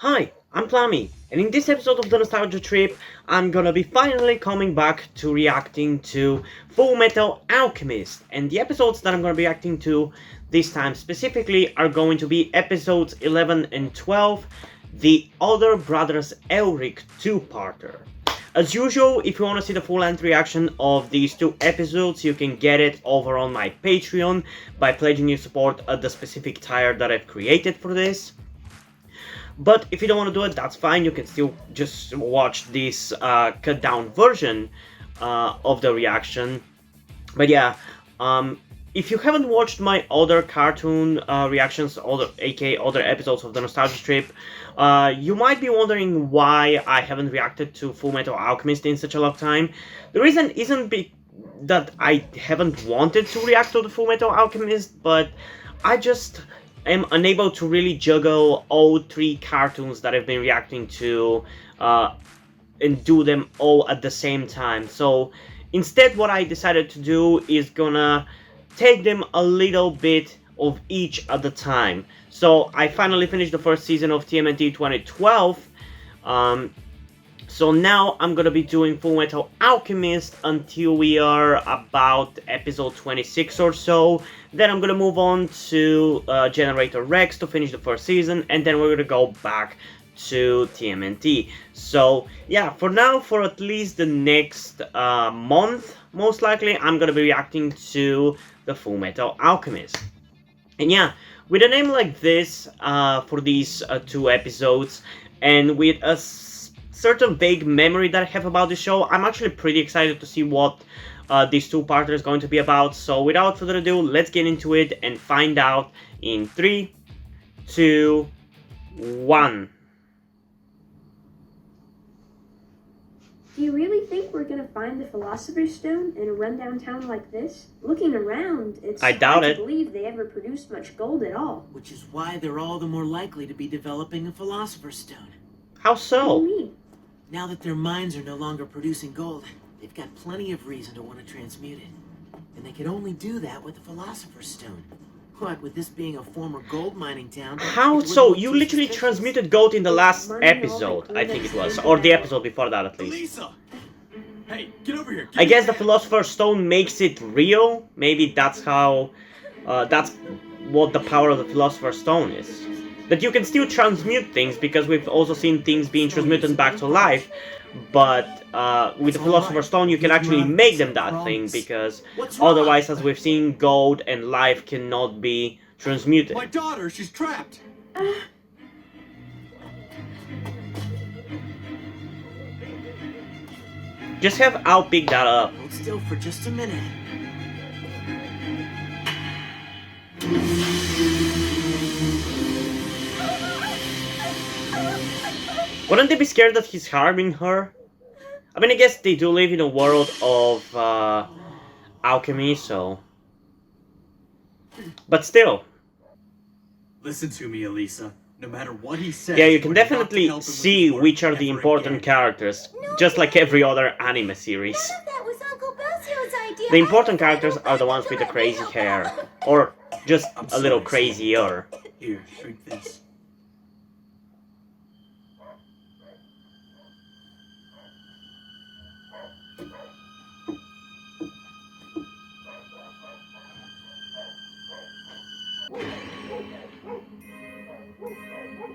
Hi, I'm Plummy, and in this episode of the Nostalgia Trip, I'm gonna be finally coming back to reacting to Fullmetal Alchemist. And the episodes that I'm gonna be reacting to this time specifically are going to be episodes 11 and 12, the Other Brothers Elric two-parter. As usual, if you want to see the full-length reaction of these two episodes, you can get it over on my Patreon by pledging your support at the specific tier that I've created for this. But if you don't want to do it, that's fine. You can still just watch this cut down version of the reaction. But yeah, if you haven't watched my other cartoon reactions, aka other episodes of the Nostalgia Strip, you might be wondering why I haven't reacted to Fullmetal Alchemist in such a long time. The reason isn't that I haven't wanted to react to the Fullmetal Alchemist, but I just am unable to really juggle all three cartoons that I've been reacting to and do them all at the same time. So instead, what I decided to do is gonna take them a little bit of each at a time. So I finally finished the first season of TMNT 2012. So now I'm gonna be doing Fullmetal Alchemist until we are about episode 26 or so. Then I'm gonna move on to Generator Rex to finish the first season, and then we're gonna go back to TMNT. So yeah, for now, for at least the next month, most likely, I'm gonna be reacting to the Fullmetal Alchemist. And yeah, with a name like this for these two episodes, and with a certain vague memory that I have about the show, I'm actually pretty excited to see what this two-parter is going to be about. So without further ado, let's get into it and find out in 3, 2, 1. Do you really think we're gonna find the Philosopher's Stone in a rundown town like this? Looking around, it's I doubt hard it. to believe they ever produced much gold at all. Which is why they're all the more likely to be developing a Philosopher's Stone. How What do so? you mean? Now that their mines are no longer producing gold, they've got plenty of reason to want to transmute it. And they can only do that with the Philosopher's Stone. What, with this being a former gold mining town? How it so? wouldn't look You too literally suspicious. transmuted gold in the last Money, all episode, that I think it was. glitters, Or the episode before that, at least. Lisa! Hey, get over here. I guess the Philosopher's Stone makes it real. Maybe that's how... that's what the power of the Philosopher's Stone is. That you can still transmute things, because we've also seen things being transmuted back to life. But with the Philosopher's Stone, you can actually make them that thing, because otherwise, as we've seen, gold and life cannot be transmuted. My daughter, she's trapped. Just have Al pick that up. Hold still for just a minute. Wouldn't they be scared that he's harming her? I mean, I guess they do live in a world of alchemy, so... But still. Listen to me, Elisa. No matter what he says, Yeah, you can we're not to definitely help him with see his work which are the ever important again. characters, just like every other anime series. None of that was Uncle Belsio's idea. The important characters are the ones with the crazy hair, or just I'm a little sorry, crazier. Here, drink this.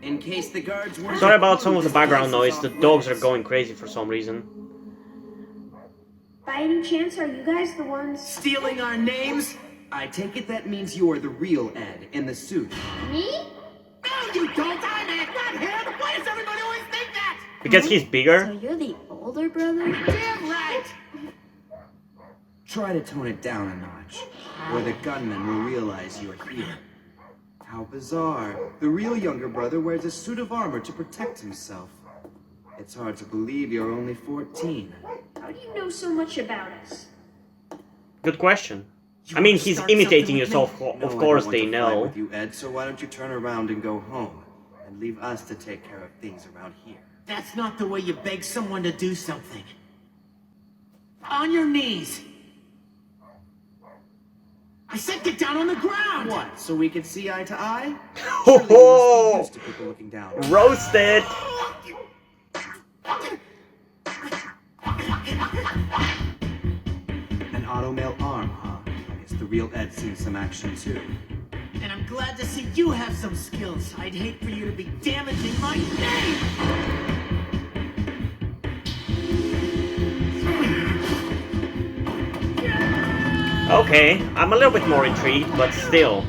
In case the guards weren't... Sorry about some of the background noise, the dogs are going crazy for some reason. By any chance, are you guys the ones? Stealing our names? I take it that means you're the real Ed in the suit. Me? No, you don't! I'm Ed, not him! Why does everybody always think that? Because he's So bigger? you're the older brother? Damn right! Try to tone it down a notch, or the gunman will realize you're here. How bizarre. The real younger brother wears a suit of armor to protect himself. It's hard to believe you're only 14. How do you know so much about us? Good question. You I mean, wanna he's start imitating something you, with so me? of No, I don't course want they to fight know. with you, Ed, so why don't you turn around and go home, and leave us to take care of things around here. That's not the way you beg someone to do something. On your knees. I said get down on the ground! What, so we could see eye to eye? Ho Surely you must be ho! used to people looking down. Roasted! An automail arm, huh? I guess the real Ed's seen some action too. And I'm glad to see you have some skills. I'd hate for you to be damaging my name! Okay, I'm a little bit more intrigued, but still.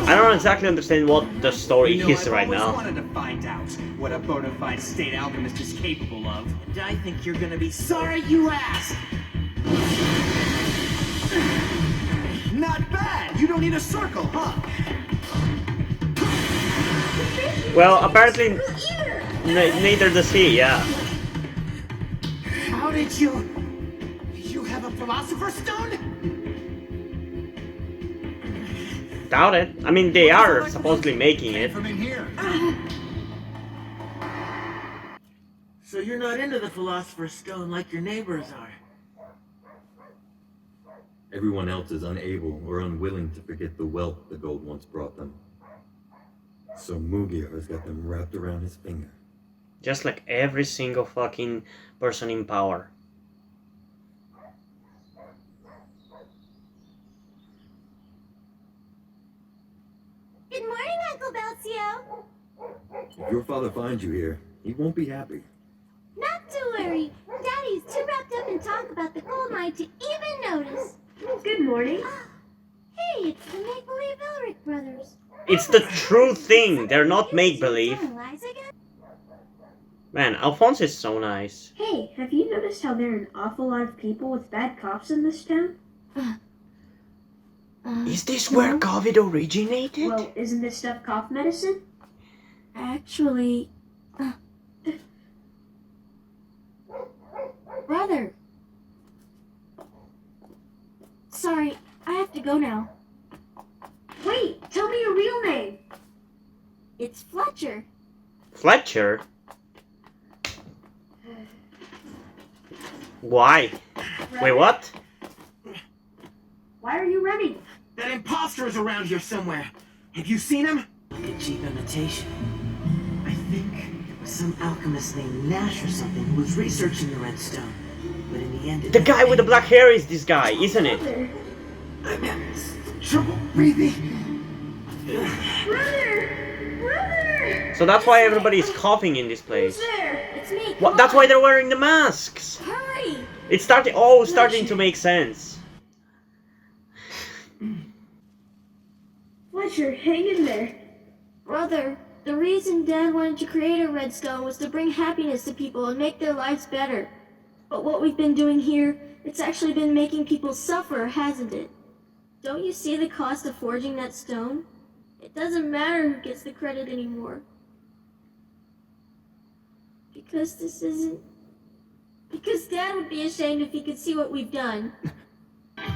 I don't exactly understand what the story You know, is I've right always now. wanted to find out what a bona fide state alchemist is capable of. And I think you're gonna be sorry you asked! Not bad! You don't need a circle, huh? Well, apparently neither does he, yeah. How did you... You have a Philosopher's Stone? Doubt it. I mean, they are supposedly making it. From in here. So you're not into the Philosopher's Stone like your neighbors are. Everyone else is unable or unwilling to forget the wealth the gold once brought them. So Mugia has got them wrapped around his finger. Just like every single fucking person in power. Good morning, Uncle Belcio. If your father finds you here, he won't be happy. Not to worry. Daddy's too wrapped up in talk about the gold mine to even notice. Good morning. Hey, it's the make-believe Elric brothers. It's the true thing. They're not make-believe. Telling lies again? Man, Alphonse is so nice. Hey, have you noticed how there are an awful lot of people with bad coughs in this town? Is this where COVID originated? Well, isn't this stuff cough medicine? Actually... Brother. Sorry, I have to go now. Wait, tell me your real name. It's Fletcher. Fletcher? Why? Wait, what? Why are you running? That imposter is around here somewhere. Have you seen him? Like a cheap imitation. I think it was some alchemist named Nash or something who was researching the redstone. But in the end, The guy with the black hair is this guy, isn't it? I'm having trouble breathing. Brother! So that's why everybody is coughing in this place. There! It's me. What? come That's on. why they're wearing the masks. Hurry! It's starting to make sense. Fletcher, hang in there. Brother, the reason Dad wanted to create a redstone was to bring happiness to people and make their lives better. But what we've been doing here, it's actually been making people suffer, hasn't it? Don't you see the cost of forging that stone? It doesn't matter who gets the credit anymore. Because this isn't... Because Dad would be ashamed if he could see what we've done.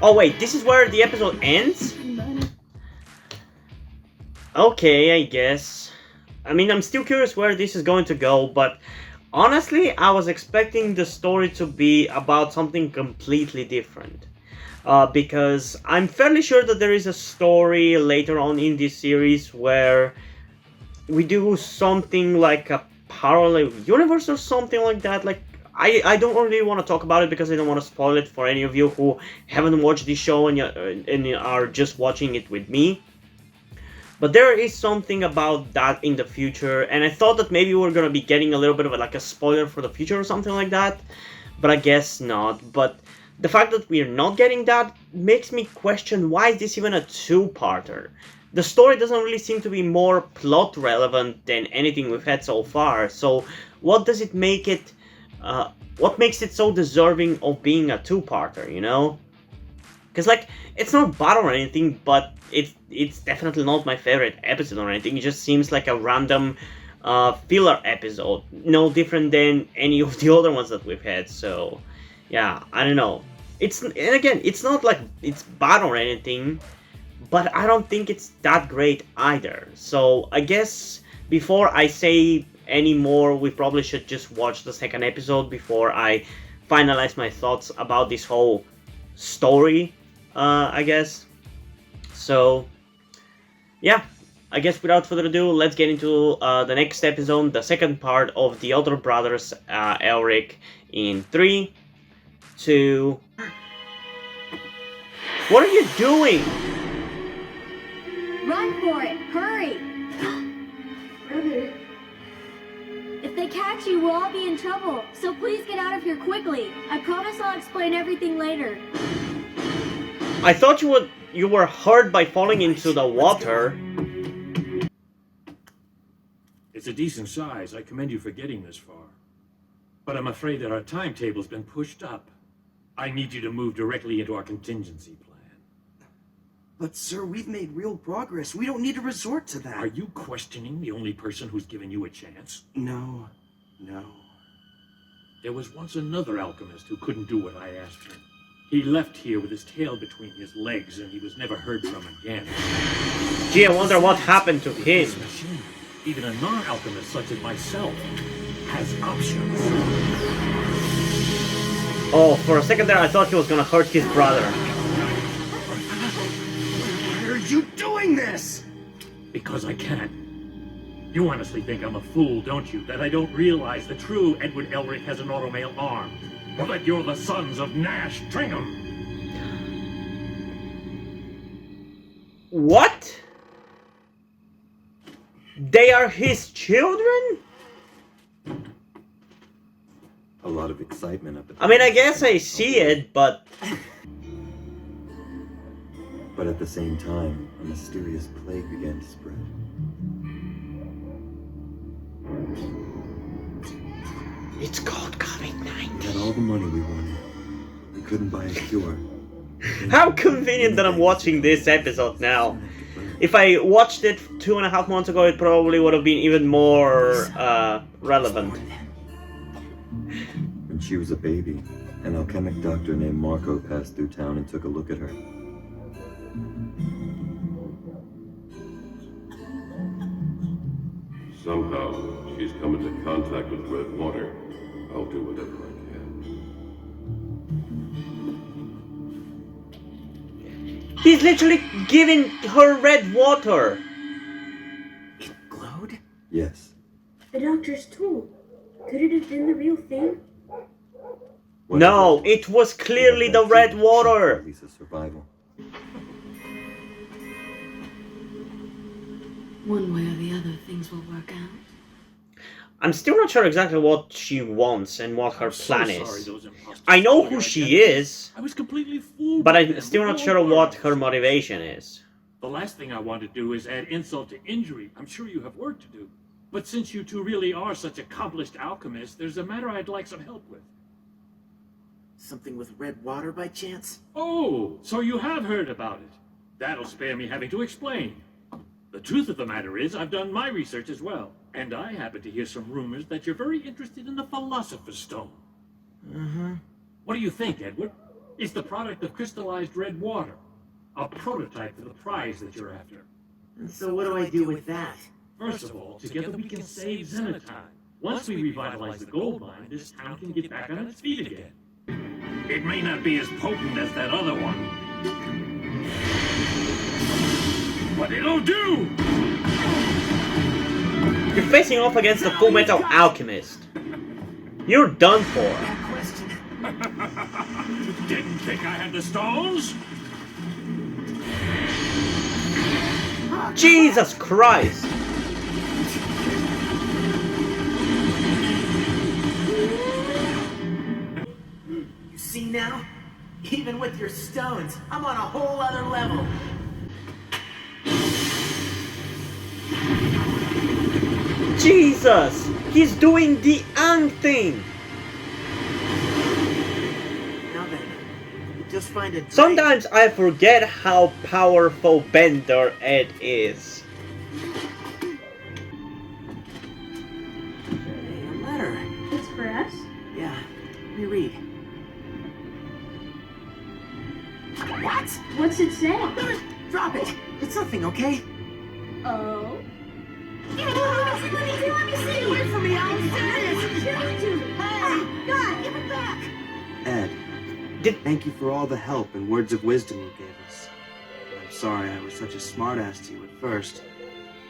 Oh wait, this is where the episode ends? Okay, I guess. I mean, I'm still curious where this is going to go, but honestly, I was expecting the story to be about something completely different. Because I'm fairly sure that there is a story later on in this series where we do something like a parallel universe or something like that. Like, I don't really want to talk about it because I don't want to spoil it for any of you who haven't watched this show and are just watching it with me. But there is something about that in the future, and I thought that maybe we're gonna be getting a little bit of like a spoiler for the future or something like that, but I guess not. But the fact that we're not getting that makes me question, why is this even a two-parter? The story doesn't really seem to be more plot relevant than anything we've had so far, so what does it make it, what makes it so deserving of being a two-parter, you know? Because, like, it's not bad or anything, but it's definitely not my favorite episode or anything. It just seems like a random filler episode. No different than any of the other ones that we've had, so... Yeah, I don't know. And again, it's not like it's bad or anything, but I don't think it's that great either. So, I guess before I say any more, we probably should just watch the second episode before I finalize my thoughts about this whole story, I guess. So, yeah, I guess without further ado, let's get into the next episode, the second part of the Elder Brothers, Elric, in 3, 2... What are you doing? Run for it! Hurry! Brother, If they catch you, we'll all be in trouble. So please get out of here quickly. I promise I'll explain everything later. I thought you were hurt by falling into the water. It's a decent size. I commend you for getting this far. But I'm afraid that our timetable's been pushed up. I need you to move directly into our contingency plan. But sir, we've made real progress. We don't need to resort to that. Are you questioning the only person who's given you a chance? No. There was once another alchemist who couldn't do what I asked him. He left here with his tail between his legs, and he was never heard from again. Gee, I wonder what happened to him. This machine, even a non-alchemist such as myself, has options. Oh, for a second there I thought he was gonna hurt his brother. Why are you doing this? Because I can. You honestly think I'm a fool, don't you? That I don't realize the true Edward Elric has an automail arm? Or that you're the sons of Nash Tringham? What? They are his children? A lot of excitement up at I mean, I guess I see it, but... But at the same time, a mysterious plague began to spread. It's called We COVID-19. had all the money we wanted. We couldn't buy a cure. How convenient that I'm watching this episode now. If I watched it 2.5 months ago, it probably would have been even more relevant. When she was a baby, an alchemic doctor named Marco passed through town and took a look at her. Somehow, she's come into contact with red water. I'll do whatever I can. He's literally giving her red water. It glowed? Yes. the doctor's tool. Could it have been the real thing? No, it was clearly the red water. Lisa's survival. One way or the other, things will work out. I'm still not sure exactly what she wants and what her I'm so plan sorry is. those imposters I know stole who your she identity. is, I was completely fooled but by I'm them. still We not all sure were. what her motivation is. The last thing I want to do is add insult to injury. I'm sure you have work to do. But since you two really are such accomplished alchemists, there's a matter I'd like some help with. Something with red water by chance? Oh, so you have heard about it. That'll spare me having to explain. The truth of the matter is, I've done my research as well. And I happen to hear some rumors that you're very interested in the Philosopher's Stone. What do you think, Edward? It's the product of crystallized red water. A prototype for the prize that you're after. And so what do I do with that? First of all, together we can save Xenotime. Once we revitalize the gold mine, this town can get back on its feet again. It may not be as potent as that other one, but it'll do! You're facing off against the Fullmetal Alchemist. You're done for. Question. Didn't think I had the stones? Jesus Christ! You see now? Even with your stones, I'm on a whole other level. Jesus! He's doing the Ang thing! Now then, you just find a Sometimes I forget how powerful Bender Ed is. Hey, a letter. It's for us? Yeah, let me read. What? What's it say? Drop it! It's nothing, okay? Oh? Let me see. Get away from me, I'm serious! Hey, God, give it back. Ed, Did- thank you for all the help and words of wisdom you gave us. I'm sorry I was such a smartass to you at first.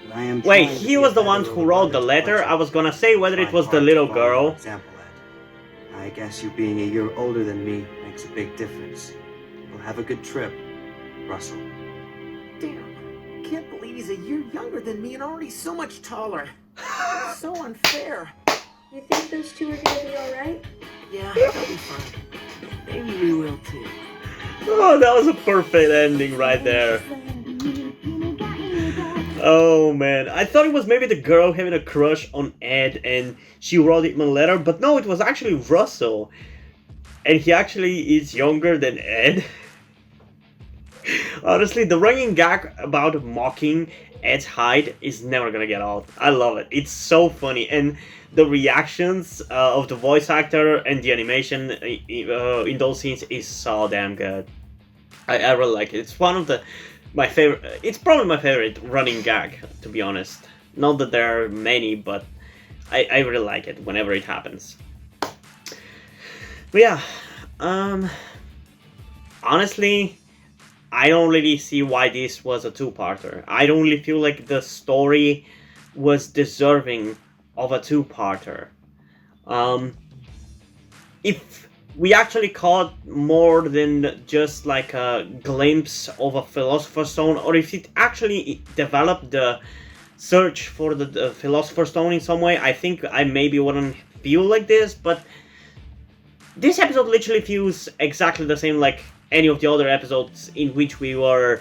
But I am Wait, trying to he be a was the better one who little wrote brother the to letter? Fletcher. I was gonna say whether it Try was the hard to little follow your girl. example, Ed. I guess you being a year older than me makes a big difference. Well, have a good trip, Russell. Damn, can't believe he's a year younger than me and already so much taller. So unfair. You think those two are gonna be alright? Yeah, they'll be fine. Maybe we will too. Oh, that was a perfect ending right there. Oh man, I thought it was maybe the girl having a crush on Ed and she wrote him a letter, but no, it was actually Russell. And he actually is younger than Ed. Honestly, the running gag about mocking Ed's height is never gonna get old. I love it. It's so funny, and the reactions of the voice actor and the animation in those scenes is so damn good. I really like it. It's one of my favorite. It's probably my favorite running gag, to be honest. Not that there are many, but I really like it whenever it happens. But yeah, honestly, I don't really see why this was a two-parter. I don't really feel like the story was deserving of a two-parter. If we actually caught more than just like a glimpse of a Philosopher's Stone, or if it actually developed the search for the Philosopher's Stone in some way, I think I maybe wouldn't feel like this, but this episode literally feels exactly the same like any of the other episodes in which we were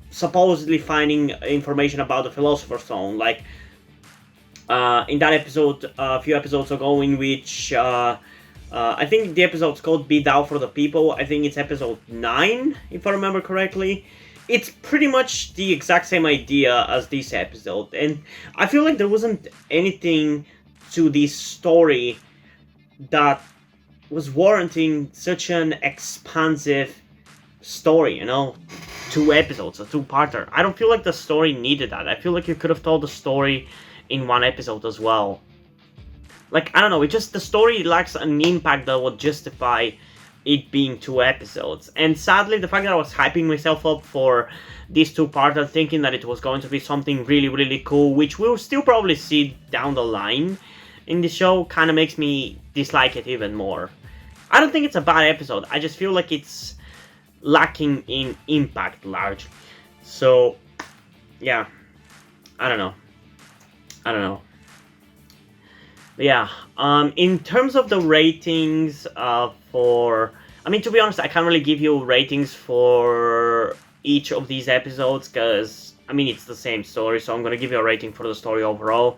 supposedly finding information about the Philosopher's Stone. Like in that episode, a few episodes ago, in which I think the episode's called Be Thou for the People. I think it's episode 9, if I remember correctly. It's pretty much the exact same idea as this episode, and I feel like there wasn't anything to this story that was warranting such an expansive story, you know? 2 episodes, a two-parter. I don't feel like the story needed that. I feel like you could have told the story in 1 episode as well. Like, I don't know, the story lacks an impact that would justify it being 2 episodes. And sadly, the fact that I was hyping myself up for this two-parter, thinking that it was going to be something really, really cool, which we'll still probably see down the line in the show, kind of makes me dislike it even more. I don't think it's a bad episode, I just feel like it's lacking in impact largely. So, yeah, I don't know. But yeah, in terms of the ratings for... I mean, to be honest, I can't really give you ratings for each of these episodes, because, I mean, it's the same story, so I'm going to give you a rating for the story overall.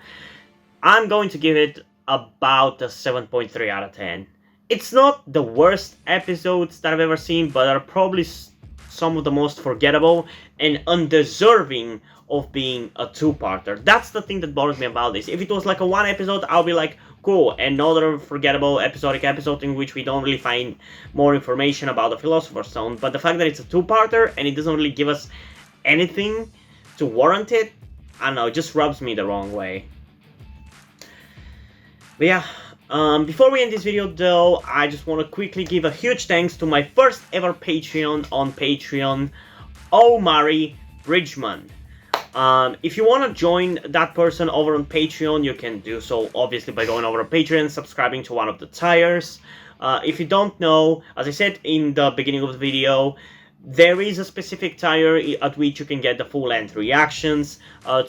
I'm going to give it about a 7.3 out of 10. It's not the worst episodes that I've ever seen, but are probably some of the most forgettable and undeserving of being a two-parter. That's the thing that bothers me about this. If it was like a 1 episode, I'll be like, cool, another forgettable episodic episode in which we don't really find more information about the Philosopher's Stone. But the fact that it's a two-parter and it doesn't really give us anything to warrant it, I don't know, it just rubs me the wrong way. But yeah, before we end this video though, I just want to quickly give a huge thanks to my first ever Patreon on Patreon, Omari Bridgman. If you want to join that person over on Patreon, you can do so obviously by going over to Patreon, subscribing to one of the tiers. If you don't know, as I said in the beginning of the video, there is a specific tier at which you can get the full-length reactions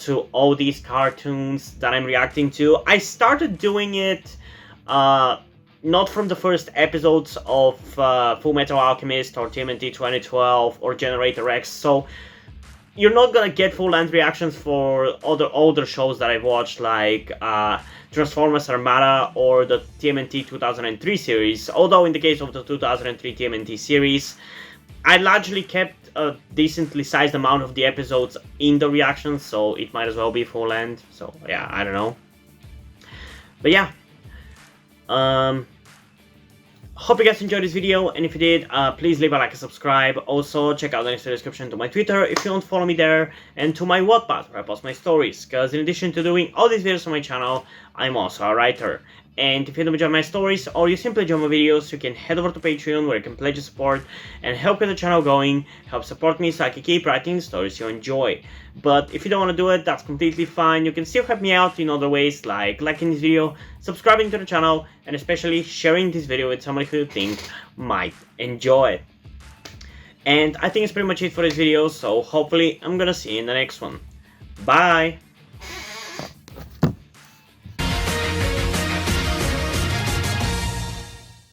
to all these cartoons that I'm reacting to. I started doing it not from the first episodes of Fullmetal Alchemist or TMNT 2012 or Generator X, so you're not gonna get full-length reactions for other older shows that I've watched, like Transformers Armada or the TMNT 2003 series. Although in the case of the 2003 TMNT series, I largely kept a decently sized amount of the episodes in the reactions, so it might as well be full length. So yeah, I don't know. But yeah, hope you guys enjoyed this video, and if you did, please leave a like and subscribe. Also, check out the next description to my Twitter if you don't follow me there, and to my Wattpad where I post my stories, because in addition to doing all these videos on my channel, I'm also a writer. And if you don't enjoy my stories or you simply enjoy my videos, you can head over to Patreon where you can pledge your support and help get the channel going, help support me so I can keep writing the stories you enjoy. But if you don't want to do it, that's completely fine. You can still help me out in other ways, like liking this video, subscribing to the channel, and especially sharing this video with somebody who you think might enjoy it. And I think it's pretty much it for this video, so hopefully I'm gonna see you in the next one. Bye!